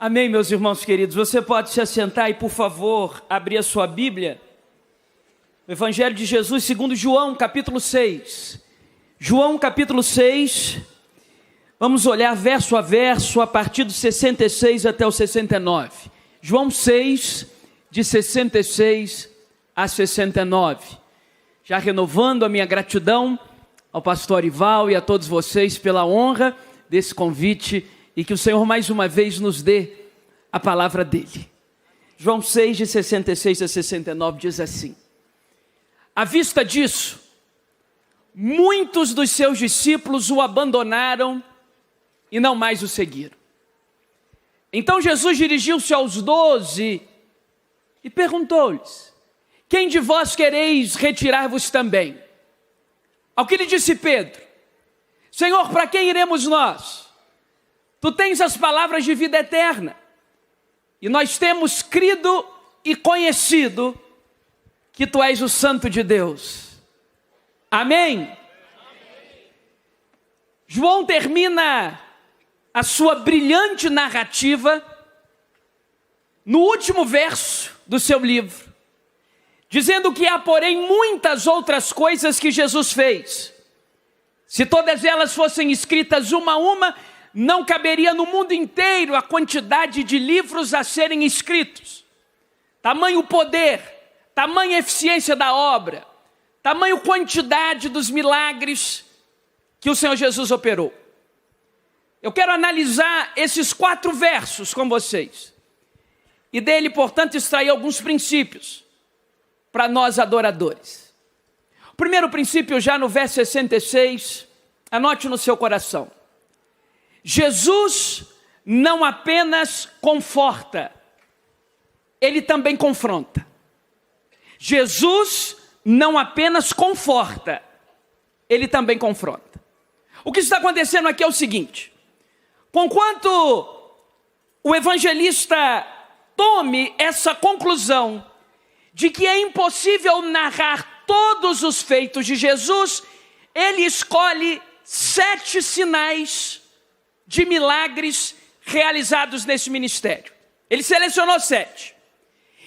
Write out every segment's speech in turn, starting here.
Amém, meus irmãos queridos. Você pode se assentar e, por favor, abrir a sua Bíblia. O Evangelho de Jesus segundo João, capítulo 6. João, capítulo 6. Vamos olhar verso a verso, a partir do 66 até o 69. João 6, de 66 a 69. Já renovando a minha gratidão ao pastor Ival e a todos vocês pela honra desse convite e que o Senhor mais uma vez nos dê a palavra dele. João 6, de 66 a 69 diz assim: à vista disso, muitos dos seus discípulos o abandonaram e não mais o seguiram. Então Jesus dirigiu-se aos 12 e perguntou-lhes: quem de vós quereis retirar-vos também? Ao que lhe disse Pedro: Senhor, para quem iremos nós? Tu tens as palavras de vida eterna, e nós temos crido e conhecido que tu és o Santo de Deus. Amém? João termina a sua brilhante narrativa no último verso do seu livro, dizendo que há, porém, muitas outras coisas que Jesus fez. Se todas elas fossem escritas uma a uma, não caberia no mundo inteiro a quantidade de livros a serem escritos. Tamanho poder, tamanha eficiência da obra, tamanho quantidade dos milagres que o Senhor Jesus operou. Eu quero analisar esses 4 versos com vocês e dele, portanto, extrair alguns princípios para nós adoradores. O primeiro princípio, já no verso 66, anote no seu coração: Jesus não apenas conforta, ele também confronta. Jesus não apenas conforta, ele também confronta. O que está acontecendo aqui é o seguinte: conquanto o evangelista tome essa conclusão de que é impossível narrar todos os feitos de Jesus, ele escolhe 7 sinais de milagres realizados nesse ministério. Ele selecionou 7.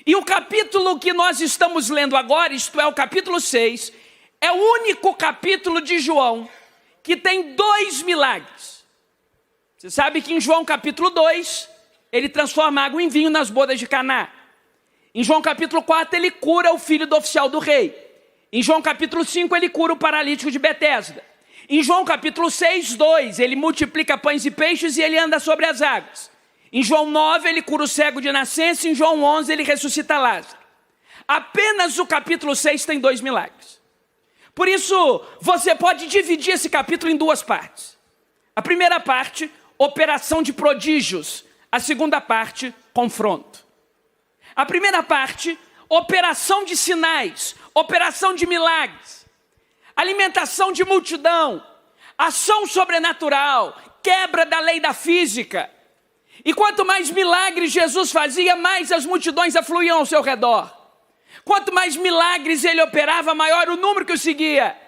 E o capítulo que nós estamos lendo agora, isto é, o capítulo 6, é o único capítulo de João que tem 2 milagres. Você sabe que em João capítulo 2, ele transforma água em vinho nas bodas de Caná. Em João capítulo 4, ele cura o filho do oficial do rei. Em João capítulo 5, ele cura o paralítico de Betesda. Em João capítulo 6, 2, ele multiplica pães e peixes e ele anda sobre as águas. Em João 9, ele cura o cego de nascença. Em João 11, ele ressuscita Lázaro. Apenas o capítulo 6 tem 2 milagres. Por isso, você pode dividir esse capítulo em 2 partes. A primeira parte, operação de prodígios. A segunda parte, confronto. A primeira parte, operação de sinais, operação de milagres, alimentação de multidão, ação sobrenatural, quebra da lei da física. E quanto mais milagres Jesus fazia, mais as multidões afluíam ao seu redor. Quanto mais milagres ele operava, maior o número que o seguia.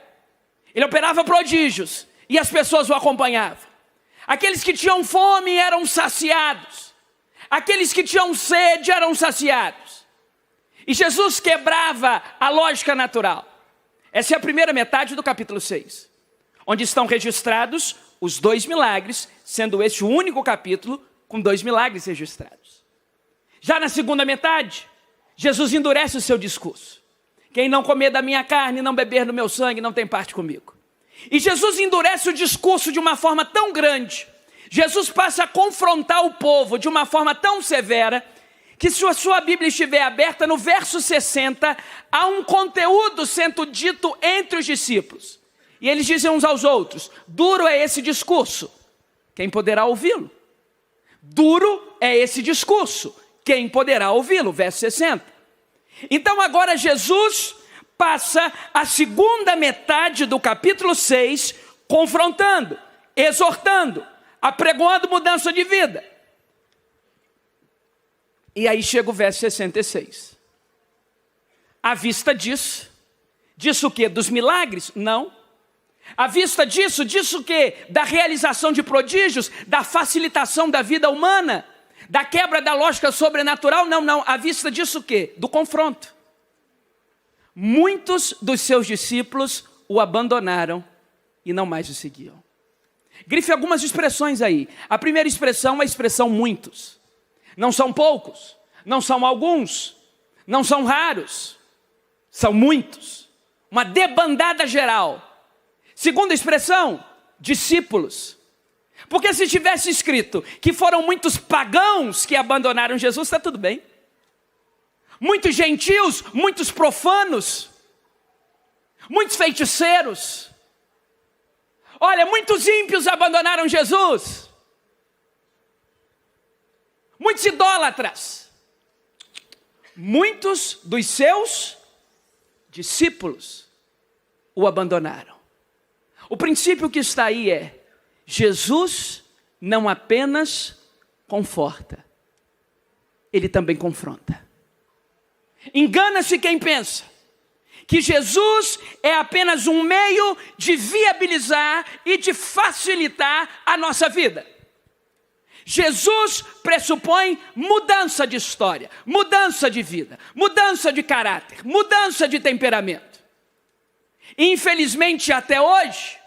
Ele operava prodígios e as pessoas o acompanhavam. Aqueles que tinham fome eram saciados. Aqueles que tinham sede eram saciados. E Jesus quebrava a lógica natural. Essa é a primeira metade do capítulo 6, onde estão registrados os 2 milagres, sendo este o único capítulo com 2 milagres registrados. Já na segunda metade, Jesus endurece o seu discurso. Quem não comer da minha carne, não beber do meu sangue, não tem parte comigo. E Jesus endurece o discurso de uma forma tão grande, Jesus passa a confrontar o povo de uma forma tão severa, que se a sua Bíblia estiver aberta, no verso 60, há um conteúdo sendo dito entre os discípulos. E eles dizem uns aos outros: duro é esse discurso, quem poderá ouvi-lo? Duro é esse discurso, quem poderá ouvi-lo? Verso 60. Então agora Jesus passa a segunda metade do capítulo 6, confrontando, exortando, apregoando mudança de vida. E aí chega o verso 66. À vista disso, disso o quê? Dos milagres? Não. À vista disso, disso o quê? Da realização de prodígios, da facilitação da vida humana, da quebra da lógica sobrenatural, não. À vista disso o quê? Do confronto. Muitos dos seus discípulos o abandonaram e não mais o seguiam. Grife algumas expressões aí. A primeira expressão é a expressão muitos. Não são poucos, não são alguns, não são raros, são muitos. Uma debandada geral. Segunda expressão, discípulos. Porque se tivesse escrito que foram muitos pagãos que abandonaram Jesus, está tudo bem. Muitos gentios, muitos profanos, muitos feiticeiros. Olha, muitos ímpios abandonaram Jesus. Muitos idólatras. Muitos dos seus discípulos o abandonaram. O princípio que está aí é: Jesus não apenas conforta, ele também confronta. Engana-se quem pensa que Jesus é apenas um meio de viabilizar e de facilitar a nossa vida. Jesus pressupõe mudança de história, mudança de vida, mudança de caráter, mudança de temperamento. Infelizmente, até hoje,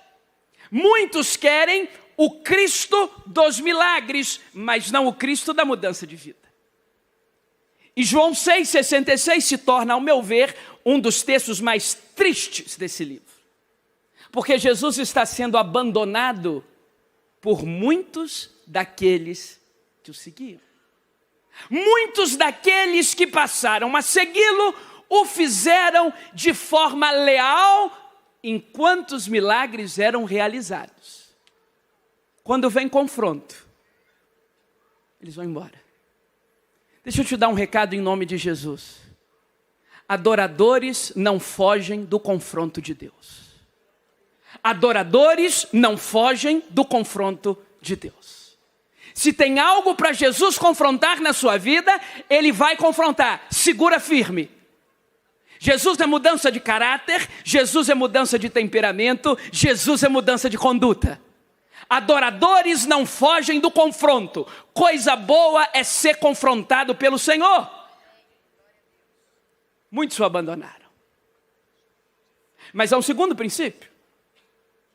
muitos querem o Cristo dos milagres, mas não o Cristo da mudança de vida. E João 6,66 se torna, ao meu ver, um dos textos mais tristes desse livro. Porque Jesus está sendo abandonado por muitos daqueles que o seguiam. Muitos daqueles que passaram a segui-lo, o fizeram de forma leal, enquanto os milagres eram realizados. Quando vem confronto, eles vão embora. Deixa eu te dar um recado em nome de Jesus. Adoradores não fogem do confronto de Deus. Adoradores não fogem do confronto de Deus. Se tem algo para Jesus confrontar na sua vida, ele vai confrontar. Segura firme. Jesus é mudança de caráter, Jesus é mudança de temperamento, Jesus é mudança de conduta. Adoradores não fogem do confronto. Coisa boa é ser confrontado pelo Senhor. Muitos o abandonaram. Mas há um segundo princípio.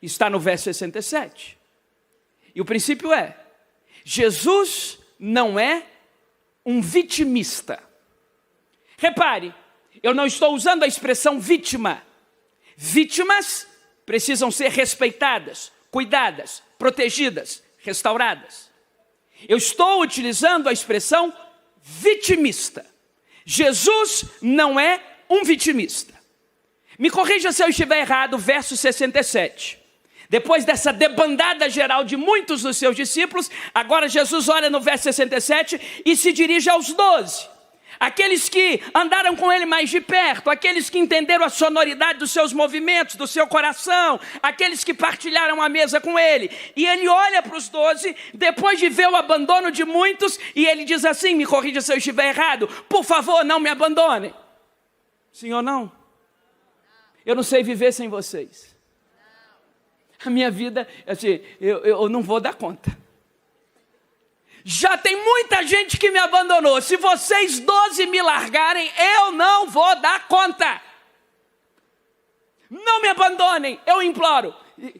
Está no verso 67. E o princípio é: Jesus não é um vitimista. Repare, eu não estou usando a expressão vítima. Vítimas precisam ser respeitadas, cuidadas, protegidas, restauradas. Eu estou utilizando a expressão vitimista. Jesus não é um vitimista. Me corrija se eu estiver errado, verso 67. Depois dessa debandada geral de muitos dos seus discípulos, agora Jesus olha no verso 67 e se dirige aos 12. Aqueles que andaram com ele mais de perto, aqueles que entenderam a sonoridade dos seus movimentos, do seu coração, aqueles que partilharam a mesa com ele. E ele olha para os 12, depois de ver o abandono de muitos, e ele diz assim, me corrija se eu estiver errado: por favor, não me abandonem. Sim ou não? Eu não sei viver sem vocês. A minha vida, assim, eu não vou dar conta. Já tem muita gente que me abandonou. Se vocês 12 me largarem, eu não vou dar conta. Não me abandonem, eu imploro.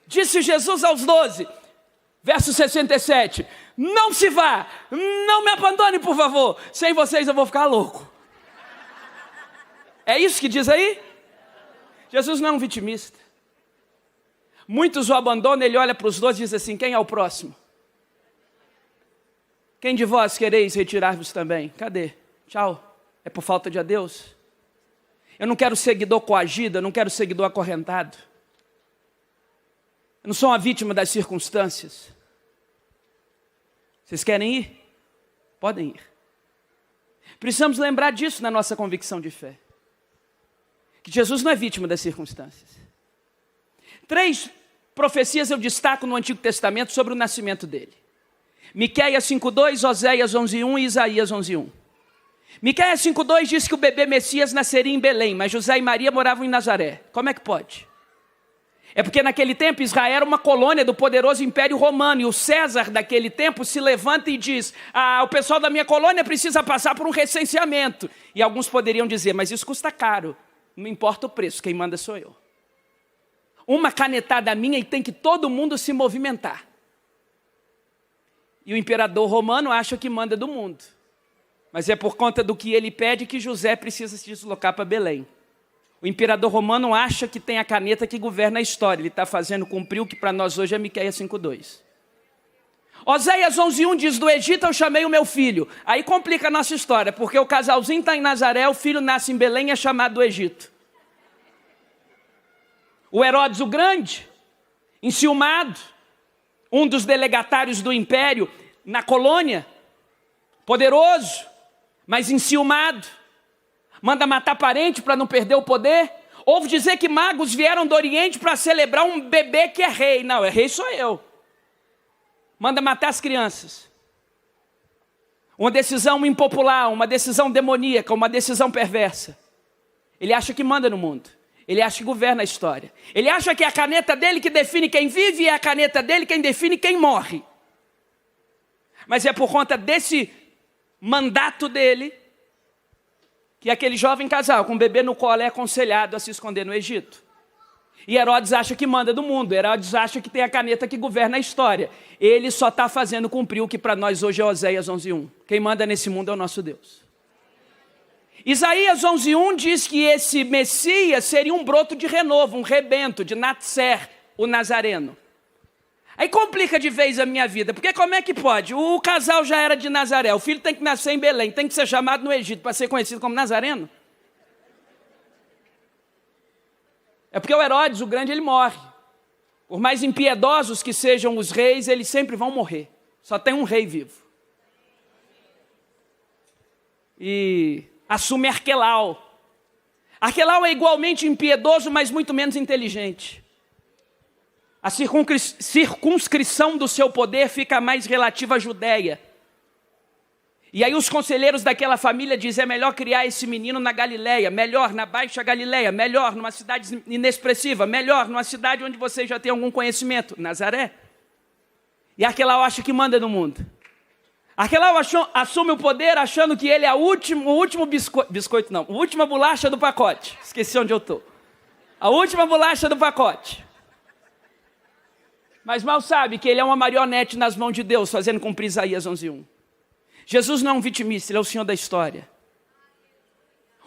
Disse Jesus aos 12, verso 67. Não se vá, não me abandonem, por favor. Sem vocês eu vou ficar louco. É isso que diz aí? Jesus não é um vitimista. Muitos o abandonam, ele olha para os 12 e diz assim: quem é o próximo? Quem de vós quereis retirar-vos também? Cadê? Tchau. É por falta de adeus? Eu não quero seguidor coagido, eu não quero seguidor acorrentado. Eu não sou uma vítima das circunstâncias. Vocês querem ir? Podem ir. Precisamos lembrar disso na nossa convicção de fé. Que Jesus não é vítima das circunstâncias. 3 profecias eu destaco no Antigo Testamento sobre o nascimento dele. Miqueias 5,2, Oséias 11,1 e Isaías 11,1. Miqueias 5,2 diz que o bebê Messias nasceria em Belém, mas José e Maria moravam em Nazaré. Como é que pode? É porque naquele tempo Israel era uma colônia do poderoso Império Romano, e o César daquele tempo se levanta e diz: o pessoal da minha colônia precisa passar por um recenseamento. E alguns poderiam dizer: mas isso custa caro, não importa o preço, quem manda sou eu. Uma canetada minha e tem que todo mundo se movimentar. E o imperador romano acha que manda do mundo. Mas é por conta do que ele pede que José precisa se deslocar para Belém. O imperador romano acha que tem a caneta que governa a história. Ele está fazendo cumprir o que para nós hoje é Miqueias 5:2. Oséias 11:1 diz: do Egito eu chamei o meu filho. Aí complica a nossa história, porque o casalzinho está em Nazaré, o filho nasce em Belém e é chamado do Egito. O Herodes o Grande, enciumado, um dos delegatários do império na colônia, poderoso, mas enciumado, manda matar parente para não perder o poder. Ouve dizer que magos vieram do Oriente para celebrar um bebê que é rei. Não, é rei sou eu. Manda matar as crianças. Uma decisão impopular, uma decisão demoníaca, uma decisão perversa. Ele acha que manda no mundo. Ele acha que governa a história. Ele acha que é a caneta dele que define quem vive e é a caneta dele quem define quem morre. Mas é por conta desse mandato dele que aquele jovem casal com um bebê no colo é aconselhado a se esconder no Egito. E Herodes acha que manda do mundo. Herodes acha que tem a caneta que governa a história. Ele só está fazendo cumprir o que para nós hoje é Oséias 11:1. Quem manda nesse mundo é o nosso Deus. Isaías 11:1 diz que esse Messias seria um broto de renovo, um rebento, de Natser, o Nazareno. Aí complica de vez a minha vida, porque como é que pode? O casal já era de Nazaré, o filho tem que nascer em Belém, tem que ser chamado no Egito para ser conhecido como Nazareno? É porque o Herodes, o Grande, ele morre. Por mais impiedosos que sejam os reis, eles sempre vão morrer. Só tem um rei vivo. E assume Arquelau. Arquelau é igualmente impiedoso, mas muito menos inteligente. A circunscrição do seu poder fica mais relativa à Judéia. E aí os conselheiros daquela família dizem: é melhor criar esse menino na Galileia, melhor na Baixa Galileia, melhor numa cidade inexpressiva, melhor numa cidade onde você já tem algum conhecimento, Nazaré. E Arquelau acha que manda no mundo. Arquelau assume o poder achando que ele é o último biscoito não, a última bolacha do pacote. Esqueci onde eu estou. A última bolacha do pacote. Mas mal sabe que ele é uma marionete nas mãos de Deus, fazendo cumprir Isaías 11:1. Jesus não é um vitimista, ele é o Senhor da história.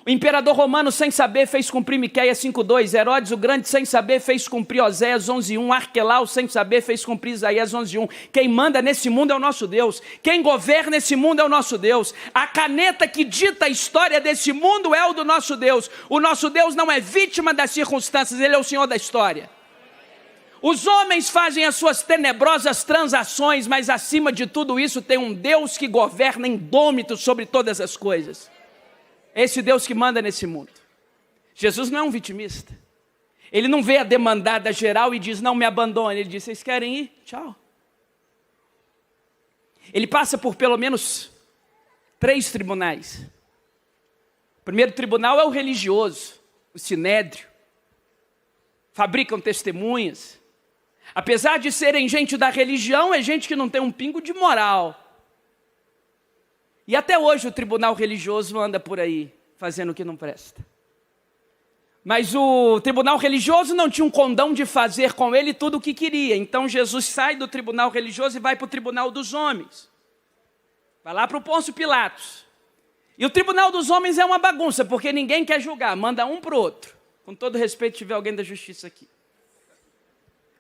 O imperador romano, sem saber, fez cumprir Miqueias 5:2. Herodes o Grande, sem saber, fez cumprir Oséias 11:1. Arquelau, sem saber, fez cumprir Isaías 11:1. Quem manda nesse mundo é o nosso Deus. Quem governa esse mundo é o nosso Deus. A caneta que dita a história desse mundo é o do nosso Deus. O nosso Deus não é vítima das circunstâncias, ele é o Senhor da história. Os homens fazem as suas tenebrosas transações, mas acima de tudo isso tem um Deus que governa indômito sobre todas as coisas. Esse Deus que manda nesse mundo. Jesus não é um vitimista. Ele não vê a demandada geral e diz: não me abandone. Ele diz: vocês querem ir? Tchau. Ele passa por pelo menos 3 tribunais. O primeiro tribunal é o religioso, o sinédrio. Fabricam testemunhas. Apesar de serem gente da religião, é gente que não tem um pingo de moral. E até hoje o tribunal religioso anda por aí, fazendo o que não presta. Mas o tribunal religioso não tinha um condão de fazer com ele tudo o que queria. Então Jesus sai do tribunal religioso e vai para o tribunal dos homens. Vai lá para o Pôncio Pilatos. E o tribunal dos homens é uma bagunça, porque ninguém quer julgar, manda um para o outro. Com todo respeito, se tiver alguém da justiça aqui.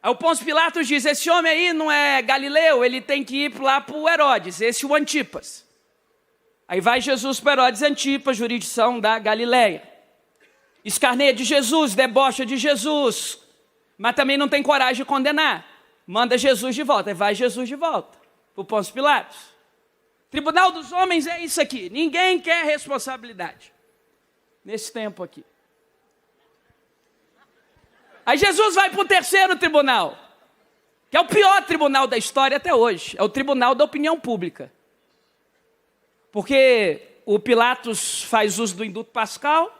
Aí o Pôncio Pilatos diz: esse homem aí não é Galileu, ele tem que ir lá para o Herodes, esse é o Antipas. Aí vai Jesus para Herodes Antipas, jurisdição da Galileia. Escarneia de Jesus, debocha de Jesus, mas também não tem coragem de condenar. Manda Jesus de volta, aí vai Jesus de volta para o Pôncio Pilatos. Tribunal dos homens é isso aqui, ninguém quer responsabilidade. Nesse tempo aqui. Aí Jesus vai para o terceiro tribunal, que é o pior tribunal da história até hoje. É o tribunal da opinião pública. Porque o Pilatos faz uso do induto pascal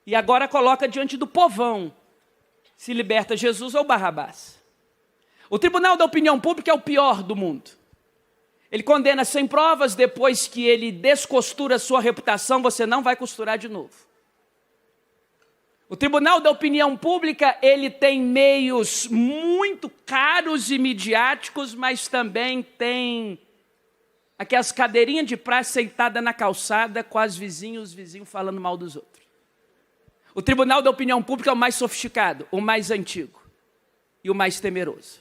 e agora coloca diante do povão. se liberta Jesus ou Barrabás. O tribunal da opinião pública é o pior do mundo. Ele condena sem provas, depois que ele descostura a sua reputação, você não vai costurar de novo. O tribunal da opinião pública, ele tem meios muito caros e midiáticos, mas também tem aquelas cadeirinhas de praia sentada na calçada com os vizinhos falando mal dos outros. O tribunal da opinião pública é o mais sofisticado, o mais antigo e o mais temeroso.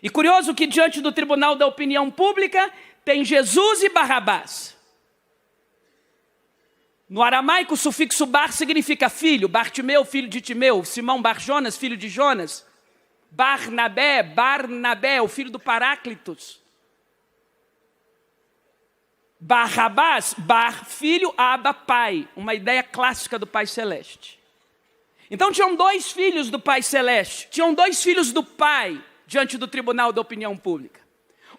E curioso que diante do tribunal da opinião pública tem Jesus e Barrabás. No aramaico, o sufixo bar significa filho. Bartimeu, filho de Timeu. Simão Bar-Jonas, filho de Jonas. Barnabé, o filho do Paráclitos. Barrabás, bar, filho, aba, pai. Uma ideia clássica do Pai Celeste. Então tinham dois filhos do Pai Celeste. Tinham dois filhos do Pai diante do tribunal da opinião pública.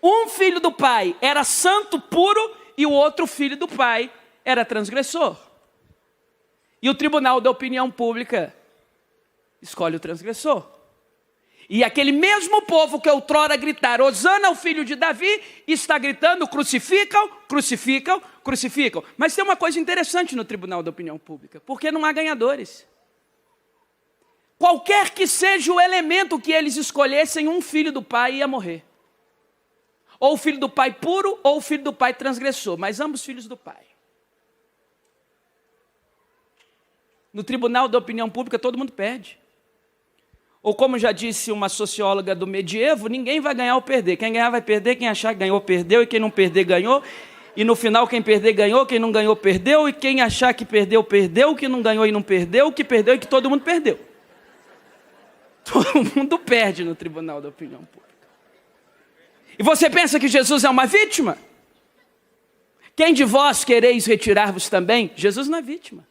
Um filho do Pai era santo, puro, e o outro filho do Pai era transgressor. E o tribunal da opinião pública escolhe o transgressor. E aquele mesmo povo que outrora gritar, Hosana ao filho de Davi, está gritando, crucificam, crucificam, crucificam. Mas tem uma coisa interessante no tribunal da opinião pública, porque não há ganhadores. Qualquer que seja o elemento que eles escolhessem, um filho do pai ia morrer. Ou o filho do pai puro, ou o filho do pai transgressor, mas ambos filhos do pai. No tribunal da opinião pública, todo mundo perde. Ou como já disse uma socióloga do medievo, ninguém vai ganhar ou perder. Quem ganhar vai perder, quem achar que ganhou, perdeu, e quem não perder, ganhou. E no final, quem perder, ganhou, quem não ganhou, perdeu, e quem achar que perdeu, perdeu, que não ganhou e não perdeu, o que perdeu e que todo mundo perdeu. Todo mundo perde no tribunal da opinião pública. E você pensa que Jesus é uma vítima? Quem de vós quereis retirar-vos também? Jesus não é vítima.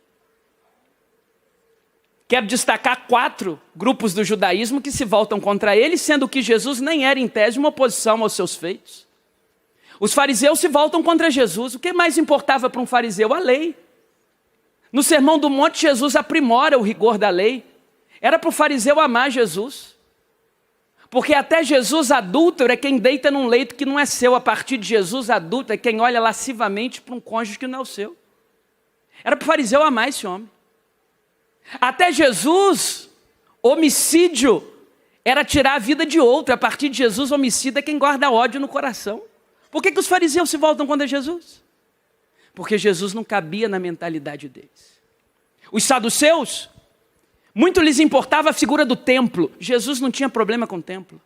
Quero destacar 4 grupos do judaísmo que se voltam contra ele, sendo que Jesus nem era em tese uma oposição aos seus feitos. Os fariseus se voltam contra Jesus. O que mais importava para um fariseu? A lei. No Sermão do Monte, Jesus aprimora o rigor da lei. Era para o fariseu amar Jesus. Porque até Jesus adúltero é quem deita num leito que não é seu. A partir de Jesus adúltero é quem olha lascivamente para um cônjuge que não é o seu. Era para o fariseu amar esse homem. Até Jesus, homicídio era tirar a vida de outro. A partir de Jesus, homicida é quem guarda ódio no coração. Por que os fariseus se voltam contra Jesus? Porque Jesus não cabia na mentalidade deles. Os saduceus, muito lhes importava a figura do templo. Jesus não tinha problema com o templo.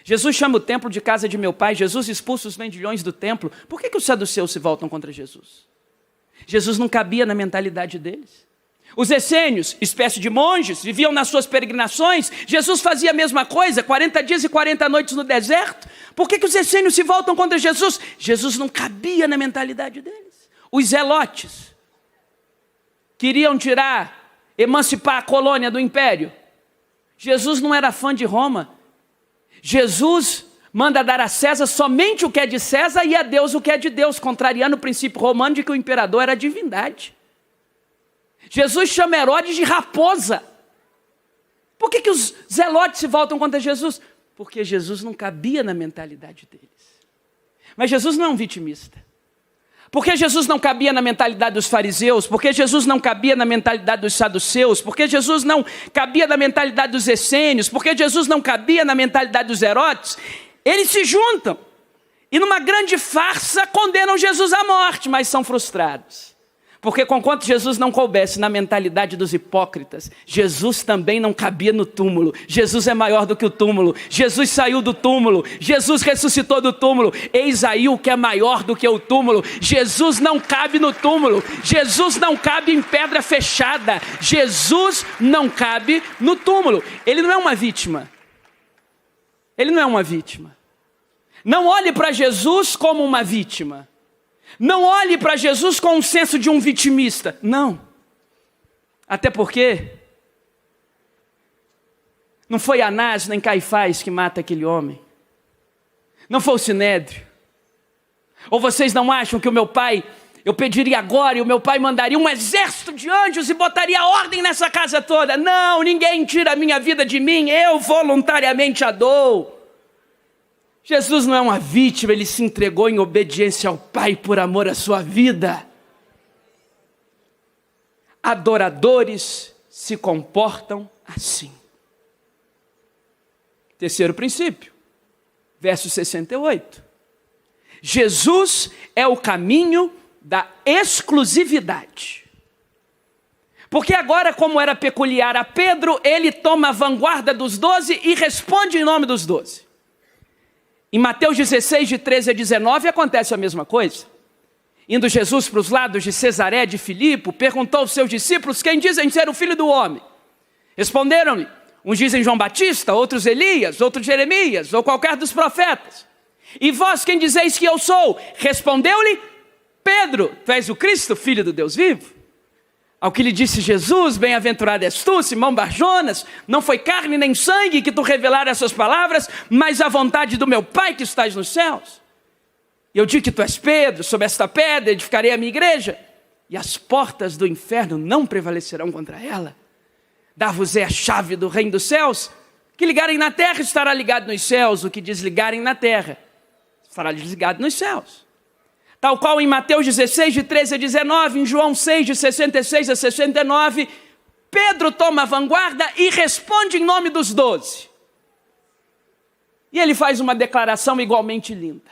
Jesus chama o templo de casa de meu pai. Jesus expulsa os vendilhões do templo. Por que os saduceus se voltam contra Jesus? Jesus não cabia na mentalidade deles. Os essênios, espécie de monges, viviam nas suas peregrinações. Jesus fazia a mesma coisa, 40 dias e 40 noites no deserto. Por que os essênios se voltam contra Jesus? Jesus não cabia na mentalidade deles. Os zelotes queriam emancipar a colônia do império. Jesus não era fã de Roma. Jesus manda dar a César somente o que é de César e a Deus o que é de Deus, contrariando o princípio romano de que o imperador era a divindade. Jesus chama Herodes de raposa. Por que os zelotes se voltam contra Jesus? Porque Jesus não cabia na mentalidade deles. Mas Jesus não é um vitimista. Porque Jesus não cabia na mentalidade dos fariseus, porque Jesus não cabia na mentalidade dos saduceus, porque Jesus não cabia na mentalidade dos essênios, porque Jesus não cabia na mentalidade dos Herodes, eles se juntam e numa grande farsa condenam Jesus à morte, mas são frustrados. Porque conquanto Jesus não coubesse na mentalidade dos hipócritas, Jesus também não cabia no túmulo. Jesus é maior do que o túmulo. Jesus saiu do túmulo. Jesus ressuscitou do túmulo. Eis aí o que é maior do que o túmulo. Jesus não cabe no túmulo. Jesus não cabe em pedra fechada. Jesus não cabe no túmulo. Ele não é uma vítima. Ele não é uma vítima. Não olhe para Jesus como uma vítima. Não olhe para Jesus com o senso de um vitimista. Não. Até porque não foi Anás nem Caifás que mata aquele homem. Não foi o Sinédrio. Ou vocês não acham que o meu pai eu pediria agora e o meu pai mandaria um exército de anjos e botaria ordem nessa casa toda. Não, ninguém tira a minha vida de mim, eu voluntariamente a dou. Jesus não é uma vítima, ele se entregou em obediência ao Pai por amor à sua vida. Adoradores se comportam assim. Terceiro princípio, verso 68. Jesus é o caminho da exclusividade. Porque agora, como era peculiar a Pedro, ele toma a vanguarda dos 12 e responde em nome dos 12. Em Mateus 16, de 13 a 19, acontece a mesma coisa. Indo Jesus para os lados de Cesaré de Filipe, perguntou aos seus discípulos: quem dizem ser o Filho do Homem? Responderam-lhe: uns dizem João Batista, outros Elias, outros Jeremias, ou qualquer dos profetas. E vós quem dizeis que eu sou? Respondeu-lhe Pedro: tu és o Cristo, Filho do Deus vivo? Ao que lhe disse Jesus: bem-aventurado és tu, Simão Barjonas, não foi carne nem sangue que tu revelaram essas palavras, mas a vontade do meu Pai que estás nos céus. E eu digo que tu és Pedro, sobre esta pedra edificarei a minha igreja, e as portas do inferno não prevalecerão contra ela. Dar-vos-é a chave do reino dos céus, que ligarem na terra estará ligado nos céus, o que desligarem na terra estará desligado nos céus. Tal qual em Mateus 16, de 13 a 19, em João 6, de 66 a 69, Pedro toma a vanguarda e responde em nome dos 12. E ele faz uma declaração igualmente linda: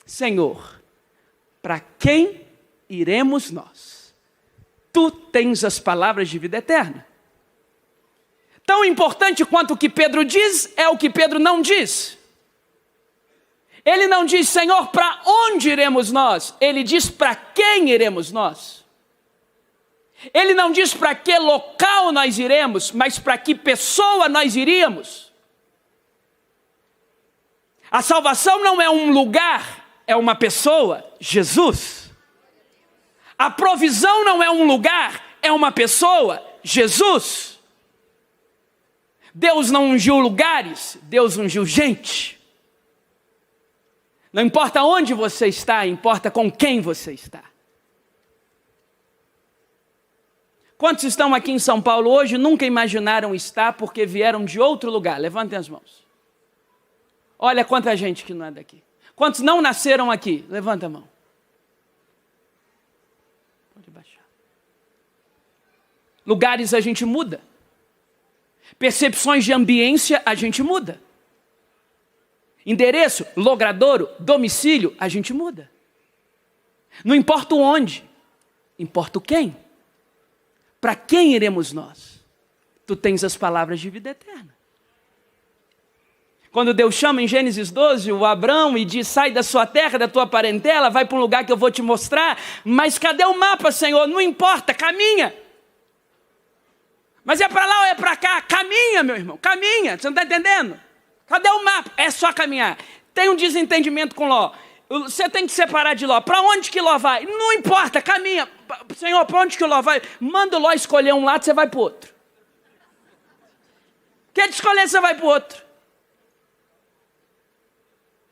Senhor, para quem iremos nós? Tu tens as palavras de vida eterna. Tão importante quanto o que Pedro diz é o que Pedro não diz. Ele não diz: Senhor, para onde iremos nós? Ele diz: para quem iremos nós? Ele não diz para que local nós iremos, mas para que pessoa nós iríamos. A salvação não é um lugar, é uma pessoa, Jesus. A provisão não é um lugar, é uma pessoa, Jesus. Deus não ungiu lugares, Deus ungiu gente. Não importa onde você está, importa com quem você está. Quantos estão aqui em São Paulo hoje nunca imaginaram estar porque vieram de outro lugar? Levantem as mãos. Olha quanta gente que não é daqui. Quantos não nasceram aqui? Levanta a mão. Pode baixar. Lugares a gente muda. Percepções de ambiência a gente muda. Endereço, logradouro, domicílio, a gente muda. Não importa o onde, importa o quem. Para quem iremos nós? Tu tens as palavras de vida eterna. Quando Deus chama em Gênesis 12 o Abrão e diz: sai da sua terra, da tua parentela, vai para um lugar que eu vou te mostrar. Mas cadê o mapa, Senhor? Não importa, caminha. Mas é para lá ou é para cá? Caminha, meu irmão, caminha. Você não está entendendo? Cadê o mapa? É só caminhar. Tem um desentendimento com Ló. Você tem que separar de Ló. Para onde que Ló vai? Não importa, caminha. Senhor, para onde que Ló vai? Manda o Ló escolher um lado, você vai para o outro. Quer escolher, você vai para o outro.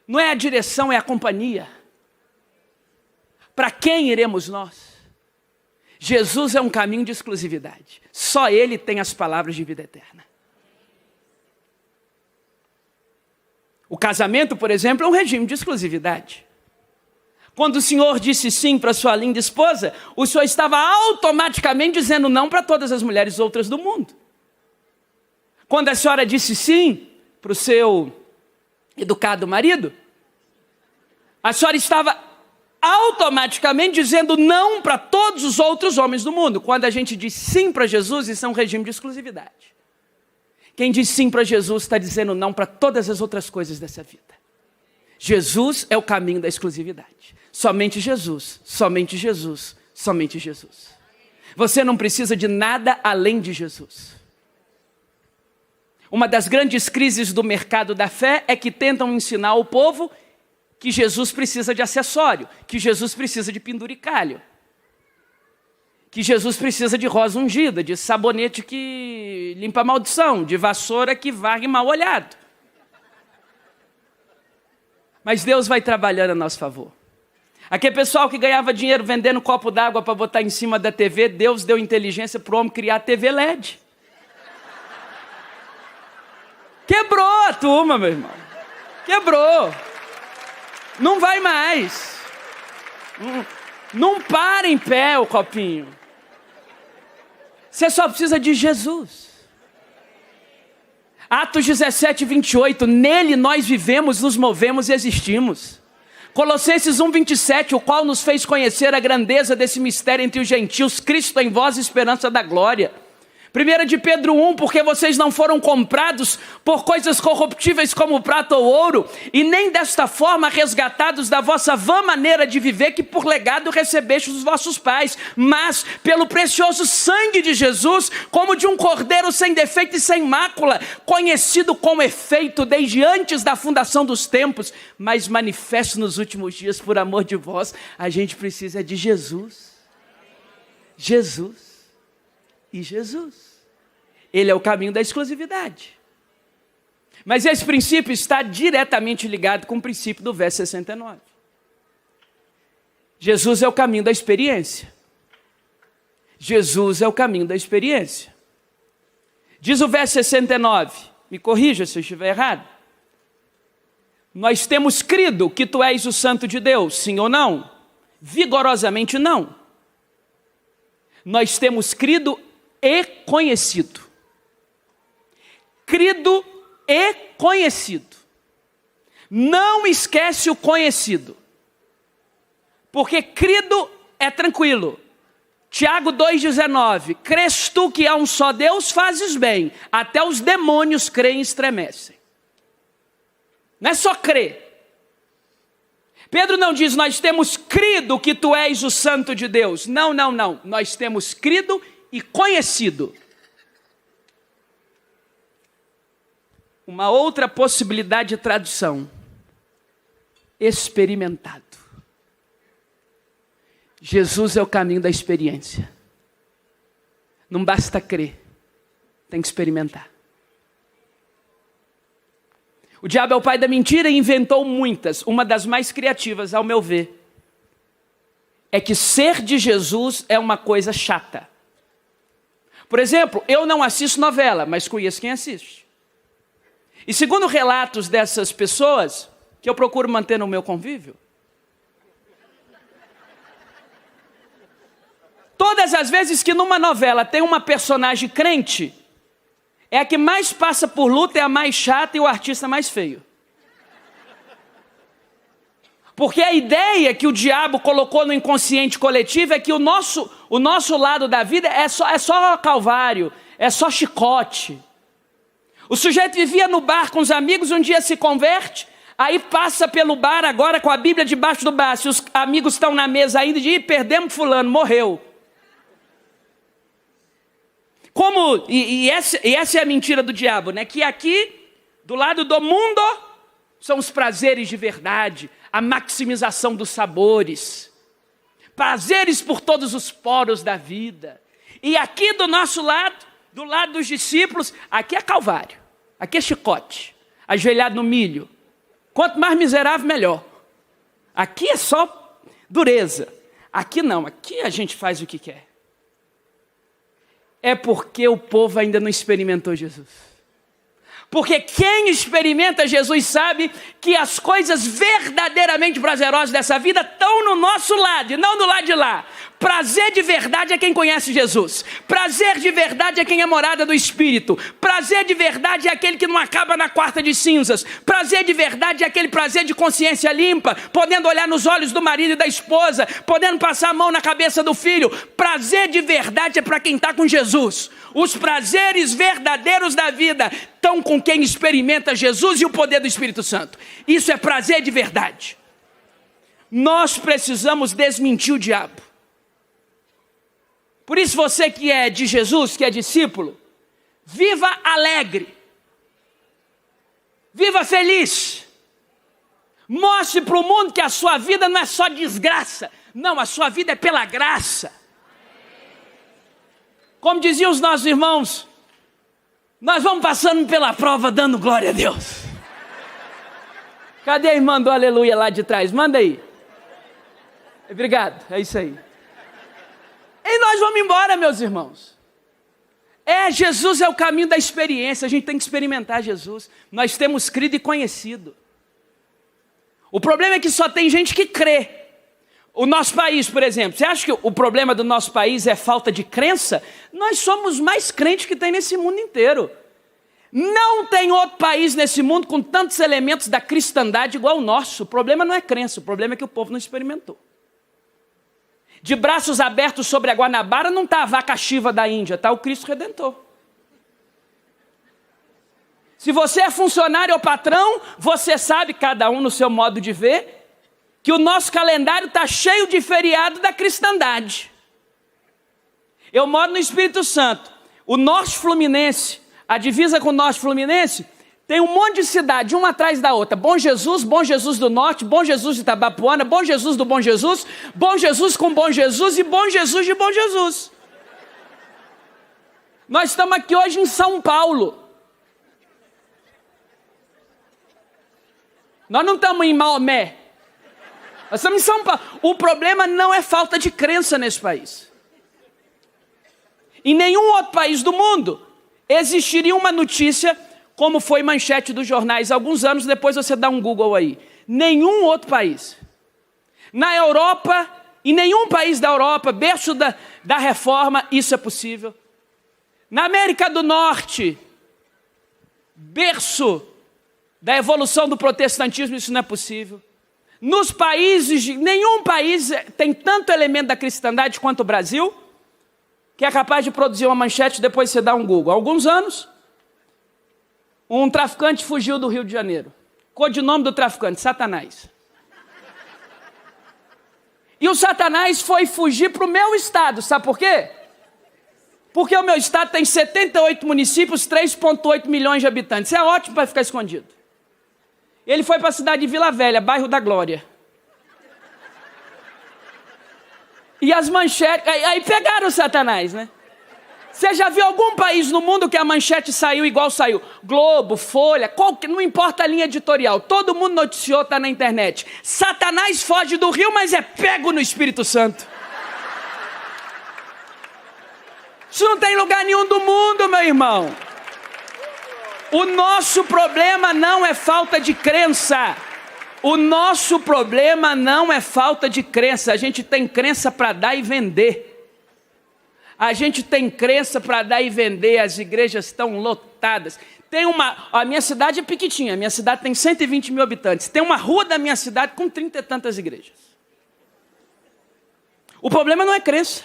Não é a direção, é a companhia. Para quem iremos nós? Jesus é um caminho de exclusividade. Só Ele tem as palavras de vida eterna. O casamento, por exemplo, é um regime de exclusividade. Quando o Senhor disse sim para sua linda esposa, o Senhor estava automaticamente dizendo não para todas as mulheres outras do mundo. Quando a senhora disse sim para o seu educado marido, a senhora estava automaticamente dizendo não para todos os outros homens do mundo. Quando a gente diz sim para Jesus, isso é um regime de exclusividade. Quem diz sim para Jesus está dizendo não para todas as outras coisas dessa vida. Jesus é o caminho da exclusividade. Somente Jesus, somente Jesus, somente Jesus. Você não precisa de nada além de Jesus. Uma das grandes crises do mercado da fé é que tentam ensinar ao povo que Jesus precisa de acessório, que Jesus precisa de penduricalho, que Jesus precisa de rosa ungida, de sabonete que limpa a maldição, de vassoura que varre mal olhado. Mas Deus vai trabalhando a nosso favor. Aquele pessoal que ganhava dinheiro vendendo copo d'água para botar em cima da TV, Deus deu inteligência para o homem criar a TV LED. Quebrou a turma, meu irmão. Quebrou. Não vai mais. Não para em pé o copinho. Você só precisa de Jesus. Atos 17, 28. Nele nós vivemos, nos movemos e existimos. Colossenses 1, 27. O qual nos fez conhecer a grandeza desse mistério entre os gentios. Cristo em vós, esperança da glória. 1 de Pedro 1, porque vocês não foram comprados por coisas corruptíveis como prata ou ouro, e nem desta forma resgatados da vossa vã maneira de viver, que por legado recebestes dos vossos pais, mas pelo precioso sangue de Jesus, como de um cordeiro sem defeito e sem mácula, conhecido com efeito desde antes da fundação dos tempos, mas manifesto nos últimos dias por amor de vós. A gente precisa de Jesus. Jesus. E Jesus. Ele é o caminho da exclusividade. Mas esse princípio está diretamente ligado com o princípio do verso 69. Jesus é o caminho da experiência. Jesus é o caminho da experiência. Diz o verso 69, me corrija se eu estiver errado. Nós temos crido que tu és o Santo de Deus, sim ou não? Vigorosamente não. Nós temos crido e conhecido. Crido e conhecido. Não esquece o conhecido. Porque crido é tranquilo. Tiago 2,19. Crês tu que há um só Deus, fazes bem. Até os demônios creem e estremecem. Não é só crer. Pedro não diz, nós temos crido que tu és o Santo de Deus. Não, não, não. Nós temos crido e conhecido. Uma outra possibilidade de tradução. Experimentado. Jesus é o caminho da experiência. Não basta crer. Tem que experimentar. O diabo é o pai da mentira e inventou muitas. Uma das mais criativas, ao meu ver, é que ser de Jesus é uma coisa chata. Por exemplo, eu não assisto novela, mas conheço quem assiste. E segundo relatos dessas pessoas, que eu procuro manter no meu convívio, todas as vezes que numa novela tem uma personagem crente, é a que mais passa por luta, é a mais chata e o artista mais feio. Porque a ideia que o diabo colocou no inconsciente coletivo é que o nosso lado da vida é só calvário, é só chicote. O sujeito vivia no bar com os amigos, um dia se converte, aí passa pelo bar agora com a Bíblia debaixo do braço, e os amigos estão na mesa ainda, e perdemos fulano, morreu. Essa é a mentira do diabo, né? Que aqui, do lado do mundo, são os prazeres de verdade, a maximização dos sabores, prazeres por todos os poros da vida. E aqui do nosso lado, do lado dos discípulos, aqui é calvário, aqui é chicote, ajoelhado no milho. Quanto mais miserável, melhor. Aqui é só dureza. Aqui não, aqui a gente faz o que quer. É porque o povo ainda não experimentou Jesus. Porque quem experimenta Jesus sabe que as coisas verdadeiramente prazerosas dessa vida estão no nosso lado e não do lado de lá. Prazer de verdade é quem conhece Jesus. Prazer de verdade é quem é morada do Espírito. Prazer de verdade é aquele que não acaba na quarta de cinzas. Prazer de verdade é aquele prazer de consciência limpa, podendo olhar nos olhos do marido e da esposa, podendo passar a mão na cabeça do filho. Prazer de verdade é para quem está com Jesus. Os prazeres verdadeiros da vida estão com quem experimenta Jesus e o poder do Espírito Santo. Isso é prazer de verdade. Nós precisamos desmentir o diabo. Por isso você que é de Jesus, que é discípulo, viva alegre. Viva feliz. Mostre para o mundo que a sua vida não é só desgraça. Não, a sua vida é pela graça. Como diziam os nossos irmãos, nós vamos passando pela prova dando glória a Deus. Cadê a irmã do aleluia lá de trás? Manda aí. Obrigado, é isso aí. E nós vamos embora, meus irmãos. Jesus é o caminho da experiência, a gente tem que experimentar Jesus. Nós temos crido e conhecido. O problema é que só tem gente que crê. O nosso país, por exemplo, você acha que o problema do nosso país é falta de crença? Nós somos mais crentes que tem nesse mundo inteiro. Não tem outro país nesse mundo com tantos elementos da cristandade igual o nosso. O problema não é crença, o problema é que o povo não experimentou. De braços abertos sobre a Guanabara não está a vaca chiva da Índia, está o Cristo Redentor. Se você é funcionário ou patrão, você sabe, cada um no seu modo de ver, que o nosso calendário está cheio de feriado da cristandade. Eu moro no Espírito Santo. O Norte Fluminense, a divisa com o Norte Fluminense, tem um monte de cidade, uma atrás da outra. Bom Jesus do Norte, Bom Jesus de Itabapuana, Bom Jesus do Bom Jesus com Bom Jesus e Bom Jesus de Bom Jesus. Nós estamos aqui hoje em São Paulo. Nós não estamos em Maomé. Nós estamos em São Paulo. O problema não é falta de crença nesse país. Em nenhum outro país do mundo existiria uma notícia como foi manchete dos jornais há alguns anos, depois você dá um Google aí. Nenhum outro país. Na Europa, em nenhum país da Europa, berço da reforma, isso é possível. Na América do Norte, berço da evolução do protestantismo, isso não é possível. Nos países, nenhum país tem tanto elemento da cristandade quanto o Brasil, que é capaz de produzir uma manchete, depois você dá um Google. Há alguns anos, um traficante fugiu do Rio de Janeiro. Codinome do traficante, Satanás. E o Satanás foi fugir para o meu estado, sabe por quê? Porque o meu estado tem 78 municípios, 3,8 milhões de habitantes. É ótimo para ficar escondido. Ele foi para a cidade de Vila Velha, bairro da Glória. E as manchetes... Aí pegaram o Satanás, né? Você já viu algum país no mundo que a manchete saiu igual saiu? Globo, Folha, não importa a linha editorial. Todo mundo noticiou, está na internet. Satanás foge do Rio, mas é pego no Espírito Santo. Isso não tem lugar nenhum do mundo, meu irmão. O nosso problema não é falta de crença. O nosso problema não é falta de crença. A gente tem crença para dar e vender. A gente tem crença para dar e vender. As igrejas estão lotadas. A minha cidade é pequitinha. A minha cidade tem 120 mil habitantes. Tem uma rua da minha cidade com 30 e tantas igrejas. O problema não é crença.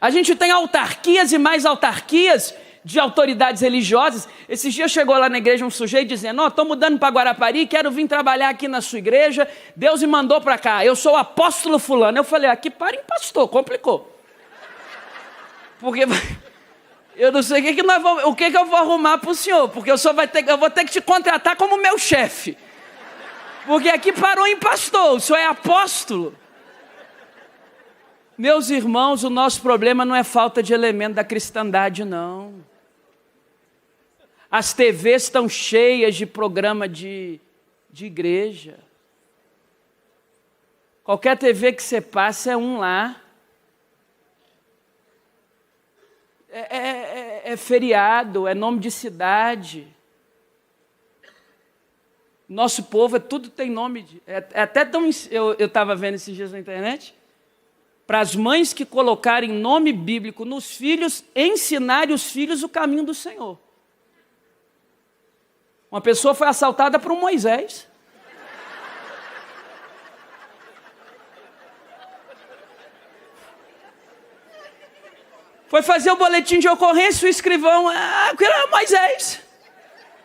A gente tem autarquias e mais autarquias de autoridades religiosas. Esses dias chegou lá na igreja um sujeito dizendo: estou mudando para Guarapari, quero vir trabalhar aqui na sua igreja, Deus me mandou para cá, eu sou o apóstolo fulano. Eu falei: aqui para em pastor, complicou. Porque eu não sei o que eu vou arrumar para o senhor, porque eu vou ter que te contratar como meu chefe. Porque aqui parou em pastor, o senhor é apóstolo. Meus irmãos, o nosso problema não é falta de elemento da cristandade, não. As TVs estão cheias de programa de igreja. Qualquer TV que você passa é um lá. É feriado, é nome de cidade. Nosso povo, tudo tem nome. Até tão. Eu estava vendo esses dias na internet. Para as mães que colocarem nome bíblico nos filhos, ensinarem os filhos o caminho do Senhor. Uma pessoa foi assaltada por um Moisés. Foi fazer o boletim de ocorrência, o escrivão, porque era Moisés.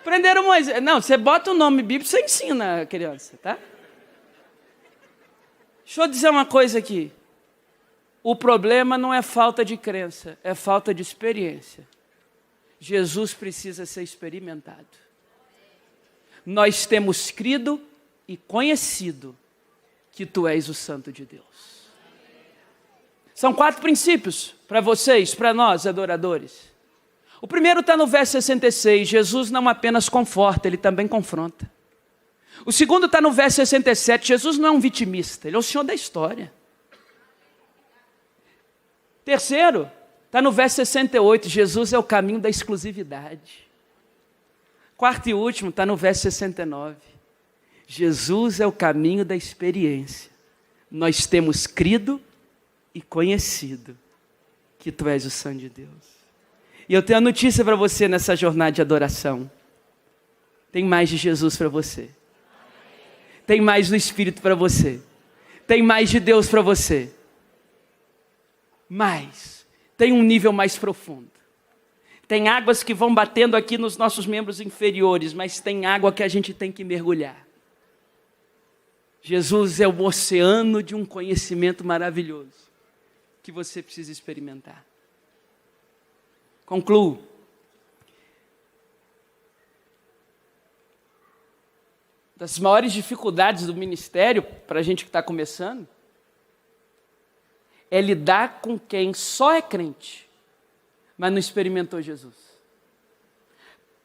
Prenderam Moisés. Não, você bota o nome bíblico, você ensina a criança, tá? Deixa eu dizer uma coisa aqui. O problema não é falta de crença, é falta de experiência. Jesus precisa ser experimentado. Nós temos crido e conhecido que Tu és o Santo de Deus. São 4 princípios para vocês, para nós, adoradores. O primeiro está no verso 66. Jesus não apenas conforta, Ele também confronta. O segundo está no verso 67. Jesus não é um vitimista, ele é o Senhor da história. Terceiro, está no verso 68. Jesus é o caminho da exclusividade. Quarto e último, está no verso 69. Jesus é o caminho da experiência. Nós temos crido e conhecido que Tu és o Santo de Deus. E eu tenho a notícia para você nessa jornada de adoração. Tem mais de Jesus para você. Tem mais do Espírito para você. Tem mais de Deus para você. Mas tem um nível mais profundo. Tem águas que vão batendo aqui nos nossos membros inferiores, mas tem água que a gente tem que mergulhar. Jesus é o oceano de um conhecimento maravilhoso que você precisa experimentar. Concluo. Das maiores dificuldades do ministério, para a gente que está começando, é lidar com quem só é crente, mas não experimentou Jesus.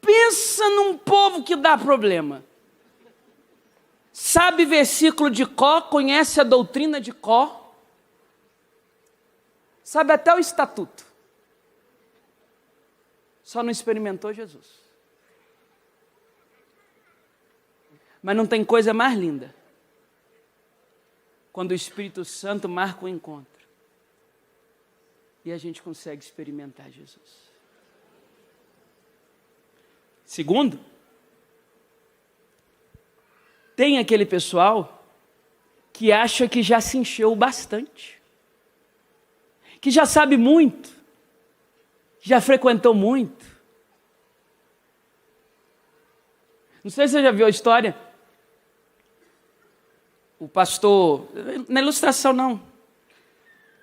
Pensa num povo que dá problema. Sabe versículo de cor, conhece a doutrina de cor, sabe até o estatuto. Só não experimentou Jesus. Mas não tem coisa mais linda quando o Espírito Santo marca o encontro e a gente consegue experimentar Jesus. Segundo, tem aquele pessoal que acha que já se encheu bastante, que já sabe muito, já frequentou muito. Não sei se você já viu a história. O pastor, na ilustração não.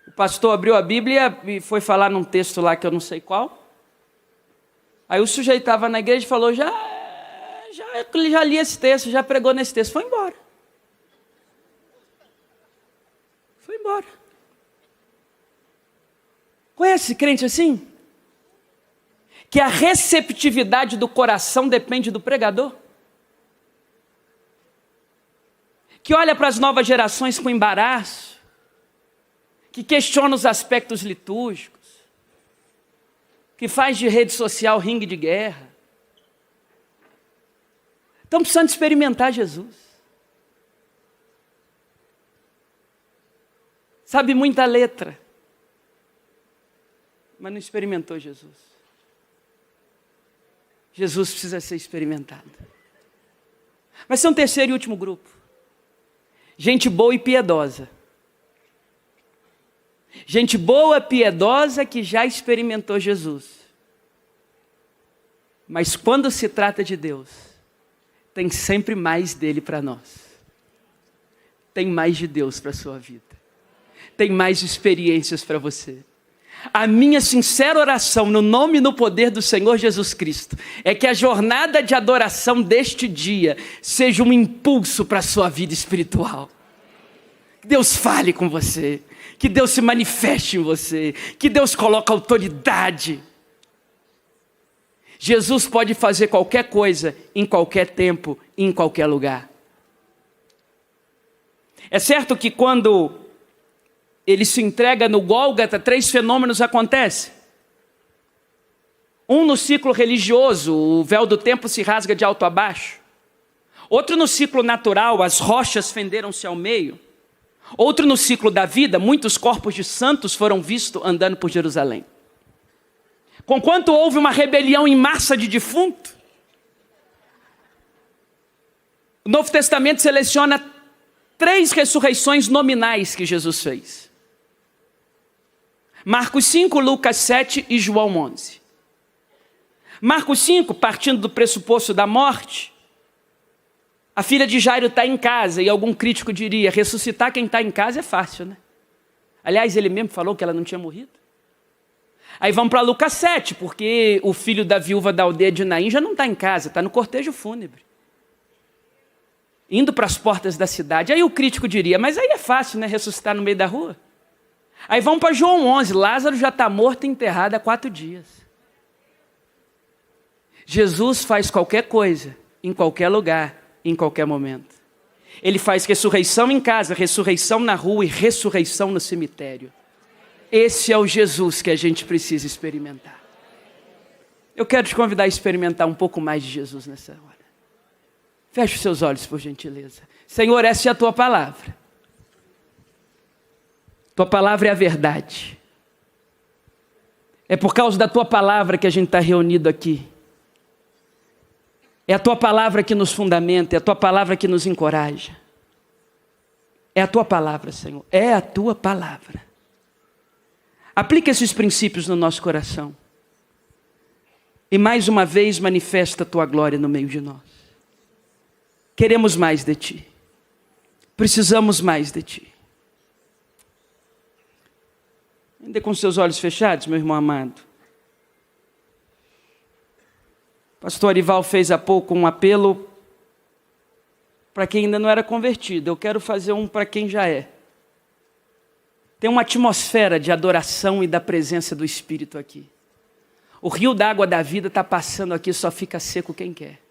O pastor abriu a Bíblia e foi falar num texto lá que eu não sei qual. Aí o sujeito estava na igreja e falou, já li esse texto, já pregou nesse texto. Foi embora. Foi embora. Conhece crente assim? Que a receptividade do coração depende do pregador? Que olha para as novas gerações com embaraço, que questiona os aspectos litúrgicos, que faz de rede social ringue de guerra. Estão precisando experimentar Jesus. Sabe muita letra, mas não experimentou Jesus. Jesus precisa ser experimentado. Mas tem um terceiro e último grupo. Gente boa e piedosa. Gente boa, piedosa, que já experimentou Jesus. Mas quando se trata de Deus, tem sempre mais dele para nós. Tem mais de Deus para a sua vida. Tem mais experiências para você. A minha sincera oração, no nome e no poder do Senhor Jesus Cristo, é que a jornada de adoração deste dia seja um impulso para a sua vida espiritual. Que Deus fale com você, que Deus se manifeste em você, que Deus coloque autoridade. Jesus pode fazer qualquer coisa, em qualquer tempo, em qualquer lugar. É certo que quando ele se entrega no Gólgota, 3 fenômenos acontecem. Um no ciclo religioso, o véu do templo se rasga de alto a baixo. Outro no ciclo natural, as rochas fenderam-se ao meio. Outro no ciclo da vida, muitos corpos de santos foram vistos andando por Jerusalém. Conquanto houve uma rebelião em massa de defunto, o Novo Testamento seleciona 3 ressurreições nominais que Jesus fez. Marcos 5, Lucas 7 e João 11. Marcos 5, partindo do pressuposto da morte, a filha de Jairo está em casa, e algum crítico diria, ressuscitar quem está em casa é fácil, né? Aliás, ele mesmo falou que ela não tinha morrido. Aí vamos para Lucas 7, porque o filho da viúva da aldeia de Naim já não está em casa, está no cortejo fúnebre, indo para as portas da cidade. Aí o crítico diria, mas aí é fácil, né? Ressuscitar no meio da rua. Aí vamos para João 11, Lázaro já está morto e enterrado há 4 dias. Jesus faz qualquer coisa, em qualquer lugar, em qualquer momento. Ele faz ressurreição em casa, ressurreição na rua e ressurreição no cemitério. Esse é o Jesus que a gente precisa experimentar. Eu quero te convidar a experimentar um pouco mais de Jesus nessa hora. Feche os seus olhos, por gentileza. Senhor, essa é a tua palavra. Tua palavra é a verdade. É por causa da tua palavra que a gente está reunido aqui. É a tua palavra que nos fundamenta, é a tua palavra que nos encoraja. É a tua palavra, Senhor. É a tua palavra. Aplica esses princípios no nosso coração. E mais uma vez manifesta a tua glória no meio de nós. Queremos mais de ti. Precisamos mais de ti. Ainda com seus olhos fechados, meu irmão amado. Pastor Arival fez há pouco um apelo para quem ainda não era convertido. Eu quero fazer um para quem já é. Tem uma atmosfera de adoração e da presença do Espírito aqui. O rio da água da vida está passando aqui, só fica seco quem quer.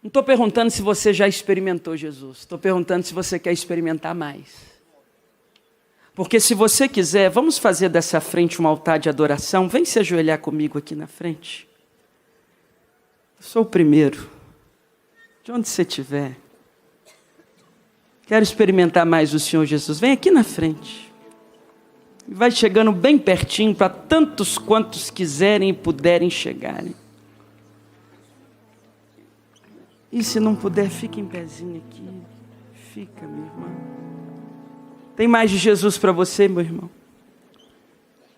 Não estou perguntando se você já experimentou Jesus. Estou perguntando se você quer experimentar mais. Porque se você quiser, vamos fazer dessa frente um altar de adoração. Vem se ajoelhar comigo aqui na frente. Eu sou o primeiro. De onde você estiver. Quero experimentar mais o Senhor Jesus. Vem aqui na frente. Vai chegando bem pertinho para tantos quantos quiserem e puderem chegarem. E se não puder, fica em pezinho aqui. Fica, meu irmão. Tem mais de Jesus para você, meu irmão.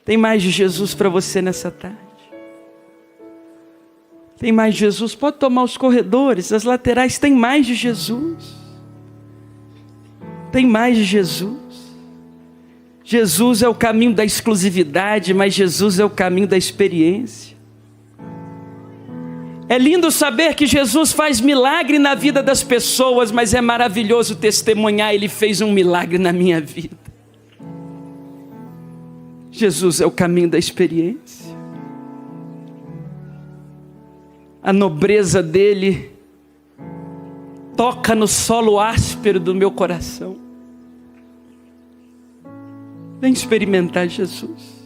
Tem mais de Jesus para você nessa tarde. Tem mais de Jesus. Pode tomar os corredores, as laterais. Tem mais de Jesus. Tem mais de Jesus. Jesus é o caminho da exclusividade, mas Jesus é o caminho da experiência. É lindo saber que Jesus faz milagre na vida das pessoas, mas é maravilhoso testemunhar, Ele fez um milagre na minha vida. Jesus é o caminho da experiência. A nobreza dEle toca no solo áspero do meu coração. Vem experimentar Jesus.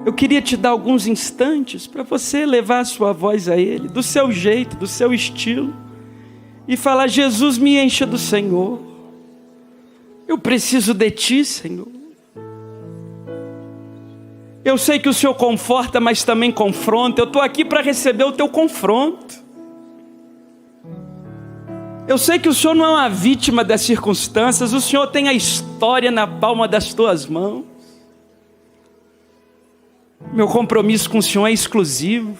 Eu queria te dar alguns instantes para você levar a sua voz a Ele, do seu jeito, do seu estilo, e falar: Jesus, me encha do Senhor. Eu preciso de Ti, Senhor. Eu sei que o Senhor conforta, mas também confronta. Eu estou aqui para receber o Teu confronto. Eu sei que o Senhor não é uma vítima das circunstâncias. O Senhor tem a história na palma das Tuas mãos. Meu compromisso com o Senhor é exclusivo.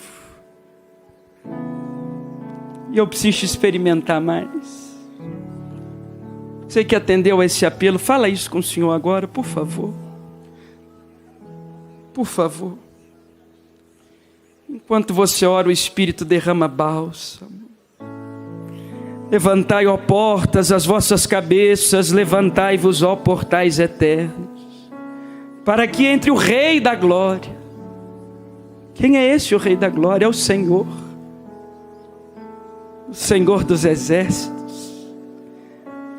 E eu preciso experimentar mais. Você que atendeu a esse apelo, fala isso com o Senhor agora, por favor. Por favor. Enquanto você ora, o Espírito derrama bálsamo. Levantai, ó portas, as vossas cabeças, levantai-vos, ó portais eternos, para que entre o Rei da Glória. Quem é esse, o Rei da Glória? É o Senhor dos exércitos,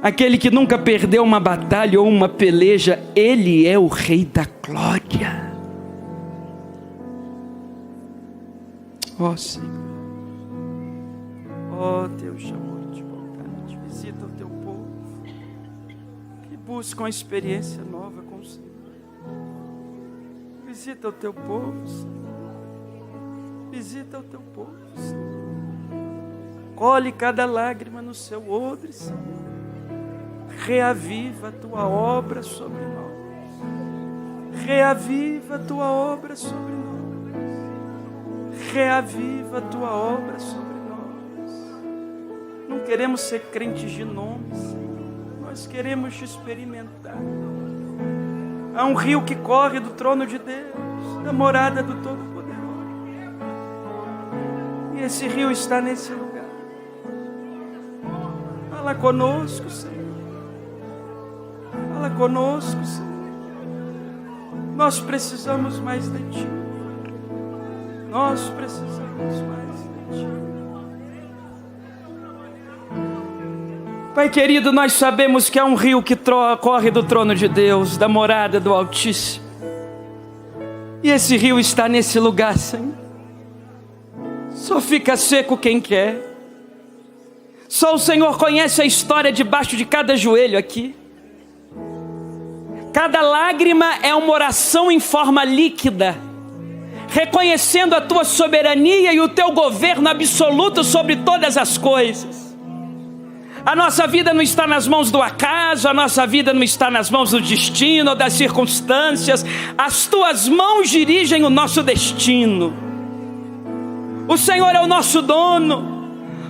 aquele que nunca perdeu uma batalha ou uma peleja. Ele é o Rei da Glória. Ó Senhor, ó Deus de amor e de bondade, visita o Teu povo que busca uma experiência nova com o Senhor. Visita o Teu povo, Senhor. Visita o Teu povo, Senhor. Colhe cada lágrima no seu odre, Senhor. Reaviva a Tua obra sobre nós. Reaviva a Tua obra sobre nós. Reaviva a Tua obra sobre nós. Não queremos ser crentes de nome, Senhor. Nós queremos te experimentar. Há um rio que corre do trono de Deus, da morada do Todo-Poderoso. E esse rio está nesse lugar. Fala conosco, Senhor. Fala conosco, Senhor. Nós precisamos mais de Ti. Nós precisamos mais de Ti. Pai querido, nós sabemos que há um rio que corre do trono de Deus, da morada do Altíssimo. E esse rio está nesse lugar, Senhor. Só fica seco quem quer. Só o Senhor conhece a história debaixo de cada joelho aqui. Cada lágrima é uma oração em forma líquida, reconhecendo a tua soberania e o teu governo absoluto sobre todas as coisas. A nossa vida não está nas mãos do acaso, a nossa vida não está nas mãos do destino ou das circunstâncias. As tuas mãos dirigem o nosso destino. O Senhor é o nosso dono.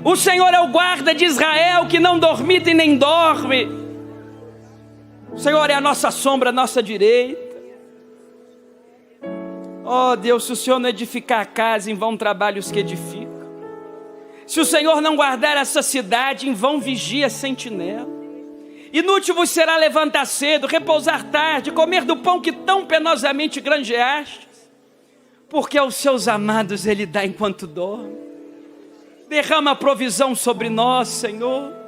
O Senhor é o guarda de Israel, que não dormita e nem dorme. O Senhor é a nossa sombra, a nossa direita. Oh Deus, se o Senhor não edificar a casa, em vão trabalham os que edificam. Se o Senhor não guardar essa cidade, em vão vigia a sentinela. Inútil vos será levantar cedo, repousar tarde, comer do pão que tão penosamente granjeastes, porque aos seus amados Ele dá enquanto dorme. Derrama a provisão sobre nós, Senhor.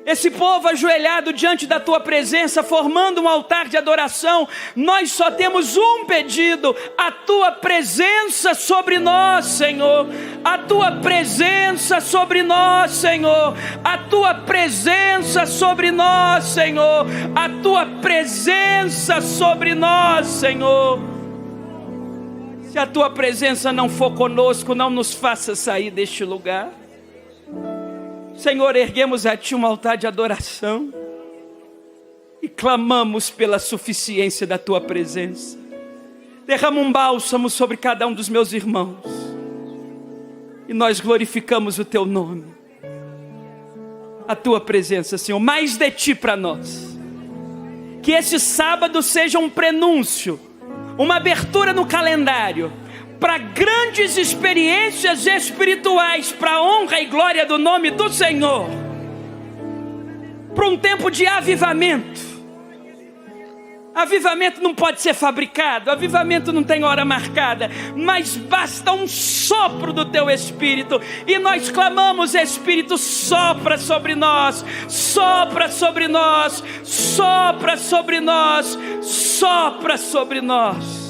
Esse povo ajoelhado diante da tua presença, formando um altar de adoração, nós só temos um pedido: a tua presença sobre nós, Senhor. A tua presença sobre nós, Senhor. A tua presença sobre nós, Senhor. A tua presença sobre nós, Senhor. Se a tua presença não for conosco, não nos faça sair deste lugar. Senhor, erguemos a Ti um altar de adoração e clamamos pela suficiência da Tua presença. Derrama um bálsamo sobre cada um dos meus irmãos e nós glorificamos o Teu nome. A Tua presença, Senhor, mais de Ti para nós. Que esse sábado seja um prenúncio, uma abertura no calendário para grandes experiências espirituais, para a honra e glória do nome do Senhor, para um tempo de avivamento. Avivamento não pode ser fabricado, avivamento não tem hora marcada, mas basta um sopro do Teu Espírito, e nós clamamos: Espírito, sopra sobre nós, sopra sobre nós, sopra sobre nós, sopra sobre nós.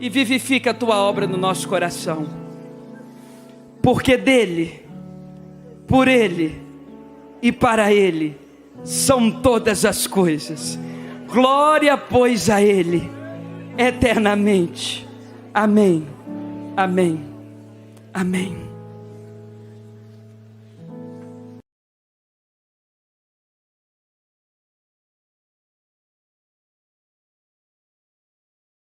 E vivifica a Tua obra no nosso coração, porque dEle, por Ele e para Ele são todas as coisas. Glória, pois, a Ele eternamente. Amém, amém, amém.